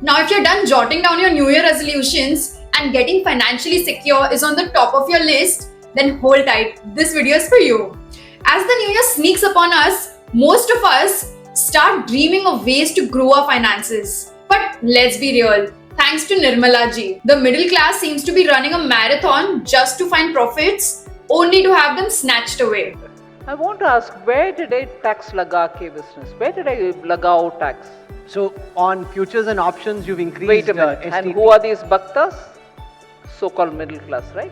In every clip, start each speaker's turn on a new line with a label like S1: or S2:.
S1: Now, if you're done jotting down your New Year resolutions and getting financially secure is on the top of your list, then hold tight. This video is for you. As the New Year sneaks upon us, most of us start dreaming of ways to grow our finances. But let's be real. Thanks to Nirmala ji, the middle class seems to be running a marathon just to find profits, only to have them snatched away.
S2: I want to ask, where did I tax laga ke business? Where did I lagao tax?
S3: So on futures and options, you've increased.
S2: Wait a minute. And
S3: STT.
S2: who are these bhaktas? So-called middle class, right?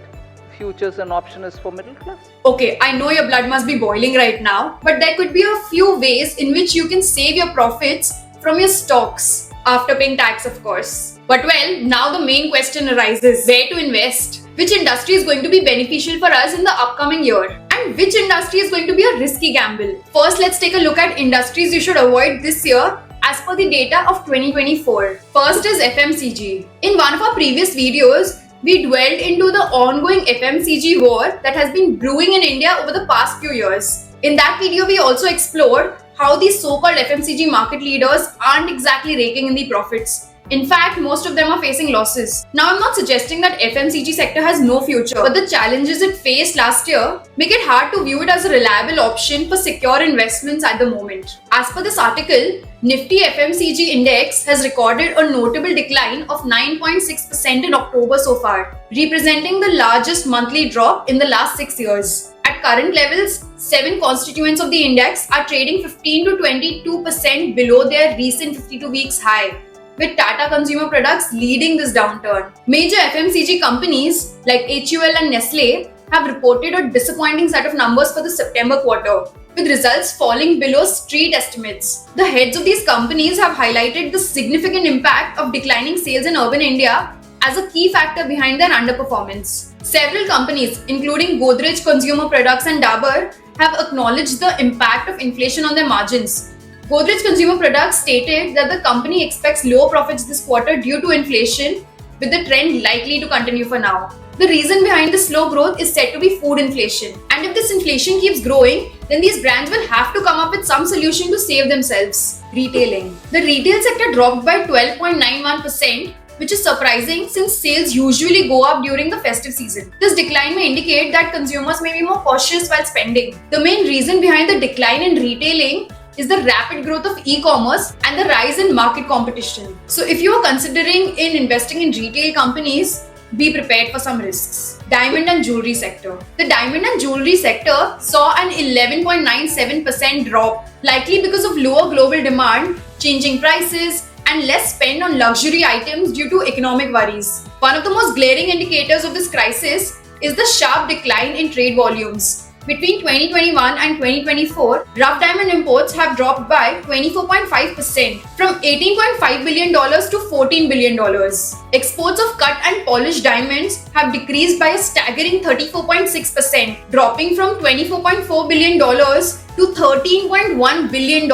S2: Futures and option is for middle class.
S1: Okay, I know your blood must be boiling right now, but there could be a few ways in which you can save your profits from your stocks, after paying tax, of course. But well, now the main question arises, where to invest? Which industry is going to be beneficial for us in the upcoming year? And which industry is going to be a risky gamble? First, let's take a look at industries you should avoid this year as per the data of 2024. First is FMCG. In one of our previous videos, we dwelled into the ongoing FMCG war that has been brewing in India over the past few years. In that video, we also explored how these so-called FMCG market leaders aren't exactly raking in the profits. In fact, most of them are facing losses. Now, I'm not suggesting that FMCG sector has no future, but the challenges it faced last year make it hard to view it as a reliable option for secure investments at the moment. As per this article, Nifty FMCG index has recorded a notable decline of 9.6% in October so far, representing the largest monthly drop in the last 6 years. At current levels, 7 constituents of the index are trading 15 to 22% below their recent 52 weeks high, with Tata Consumer Products leading this downturn. Major FMCG companies like HUL and Nestle have reported a disappointing set of numbers for the September quarter, with results falling below street estimates. The heads of these companies have highlighted the significant impact of declining sales in urban India as a key factor behind their underperformance. Several companies, including Godrej Consumer Products and Dabur, have acknowledged the impact of inflation on their margins. Godrej Consumer Products stated that the company expects low profits this quarter due to inflation, with the trend likely to continue for now. The reason behind the slow growth is said to be food inflation. And if this inflation keeps growing, then these brands will have to come up with some solution to save themselves. Retailing. The retail sector dropped by 12.91%, which is surprising since sales usually go up during the festive season. This decline may indicate that consumers may be more cautious while spending. The main reason behind the decline in retailing is the rapid growth of e-commerce and the rise in market competition. So if you are considering in investing in retail companies, be prepared for some risks. Diamond and jewelry sector. The diamond and jewelry sector saw an 11.97% drop, likely because of lower global demand, changing prices, and less spend on luxury items due to economic worries. One of the most glaring indicators of this crisis is the sharp decline in trade volumes. Between 2021 and 2024, rough diamond imports have dropped by 24.5% from $18.5 billion to $14 billion. Exports of cut and polished diamonds have decreased by a staggering 34.6%, dropping from $24.4 billion to $13.1 billion.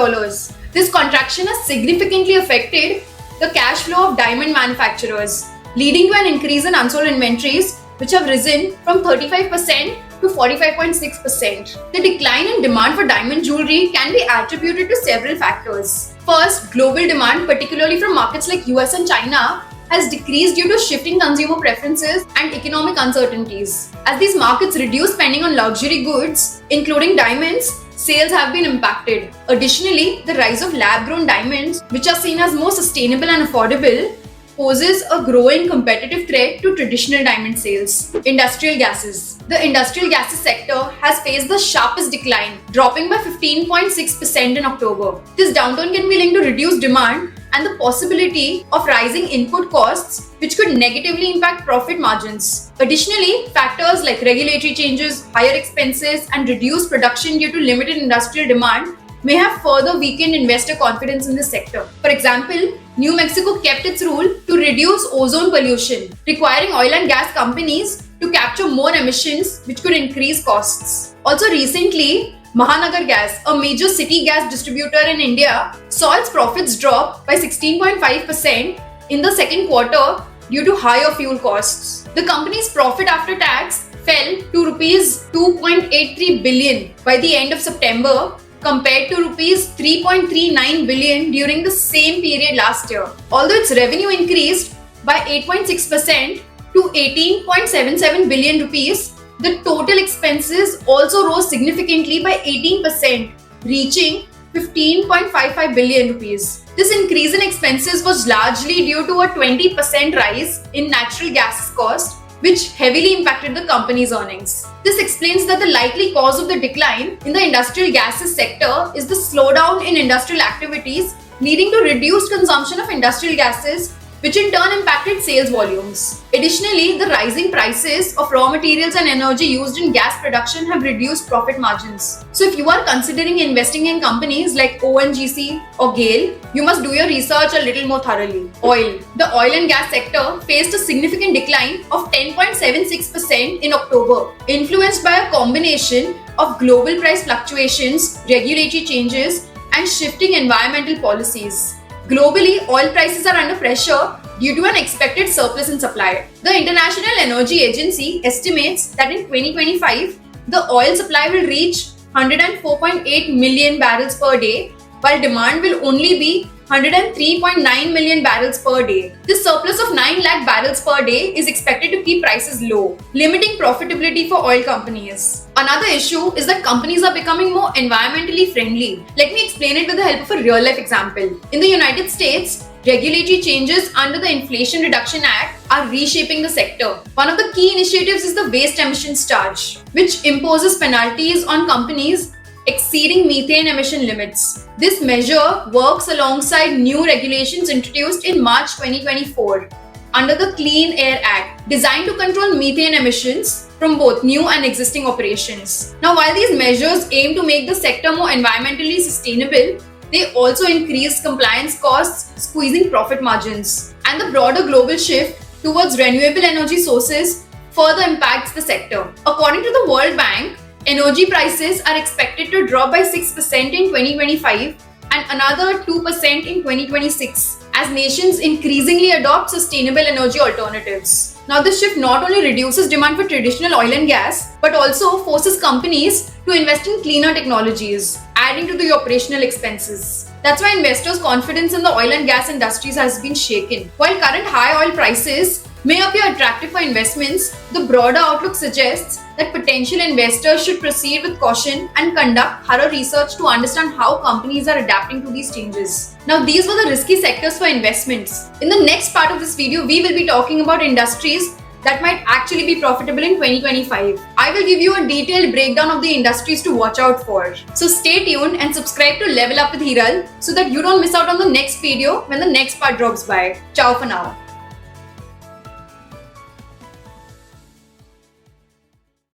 S1: This contraction has significantly affected the cash flow of diamond manufacturers, leading to an increase in unsold inventories, which have risen from 35% to 45.6%. The decline in demand for diamond jewelry can be attributed to several factors. First, global demand, particularly from markets like US and China, has decreased due to shifting consumer preferences and economic uncertainties. As these markets reduce spending on luxury goods, including diamonds, sales have been impacted. Additionally, the rise of lab-grown diamonds, which are seen as more sustainable and affordable, poses a growing competitive threat to traditional diamond sales. Industrial gases. The industrial gases sector has faced the sharpest decline, dropping by 15.6% in October. This downturn can be linked to reduced demand and the possibility of rising input costs, which could negatively impact profit margins. Additionally, factors like regulatory changes, higher expenses, and reduced production due to limited industrial demand may have further weakened investor confidence in this sector. For example, New Mexico kept its rule to reduce ozone pollution, requiring oil and gas companies to capture more emissions, which could increase costs. Also recently, Mahanagar Gas, a major city gas distributor in India, saw its profits drop by 16.5% in the second quarter due to higher fuel costs. The company's profit after tax fell to Rs 2.83 billion by the end of September, compared to rupees 3.39 billion during the same period last year. Although its revenue increased by 8.6% to 18.77 billion rupees, the total expenses also rose significantly by 18%, reaching 15.55 billion rupees. This increase in expenses was largely due to a 20% rise in natural gas cost, which heavily impacted the company's earnings. This explains that the likely cause of the decline in the industrial gases sector is the slowdown in industrial activities, leading to reduced consumption of industrial gases, which in turn impacted sales volumes. Additionally, the rising prices of raw materials and energy used in gas production have reduced profit margins. So if you are considering investing in companies like ONGC or GAIL, you must do your research a little more thoroughly. Oil. The oil and gas sector faced a significant decline of 10.76% in October, influenced by a combination of global price fluctuations, regulatory changes, and shifting environmental policies. Globally, oil prices are under pressure due to an expected surplus in supply. The International Energy Agency estimates that in 2025, the oil supply will reach 104.8 million barrels per day, while demand will only be 103.9 million barrels per day. This surplus of 9 lakh barrels per day is expected to keep prices low, limiting profitability for oil companies. Another issue is that companies are becoming more environmentally friendly. Let me explain it with the help of a real-life example. In the United States, regulatory changes under the Inflation Reduction Act are reshaping the sector. One of the key initiatives is the waste emissions charge, which imposes penalties on companies exceeding methane emission limits. This measure works alongside new regulations introduced in March 2024 under the Clean Air Act, designed to control methane emissions from both new and existing operations. Now, while these measures aim to make the sector more environmentally sustainable, they also increase compliance costs, squeezing profit margins. And the broader global shift towards renewable energy sources further impacts the sector. According to the World Bank, energy prices are expected to drop by 6% in 2025 and another 2% in 2026 as nations increasingly adopt sustainable energy alternatives. Now, this shift not only reduces demand for traditional oil and gas, but also forces companies to invest in cleaner technologies, adding to the operational expenses. That's why investors' confidence in the oil and gas industries has been shaken. While current high oil prices may appear attractive for investments, the broader outlook suggests that potential investors should proceed with caution and conduct thorough research to understand how companies are adapting to these changes. Now, these were the risky sectors for investments. In the next part of this video, we will be talking about industries that might actually be profitable in 2025. I will give you a detailed breakdown of the industries to watch out for. So stay tuned and subscribe to Level Up with Hiral so that you don't miss out on the next video when the next part drops by. Ciao for now.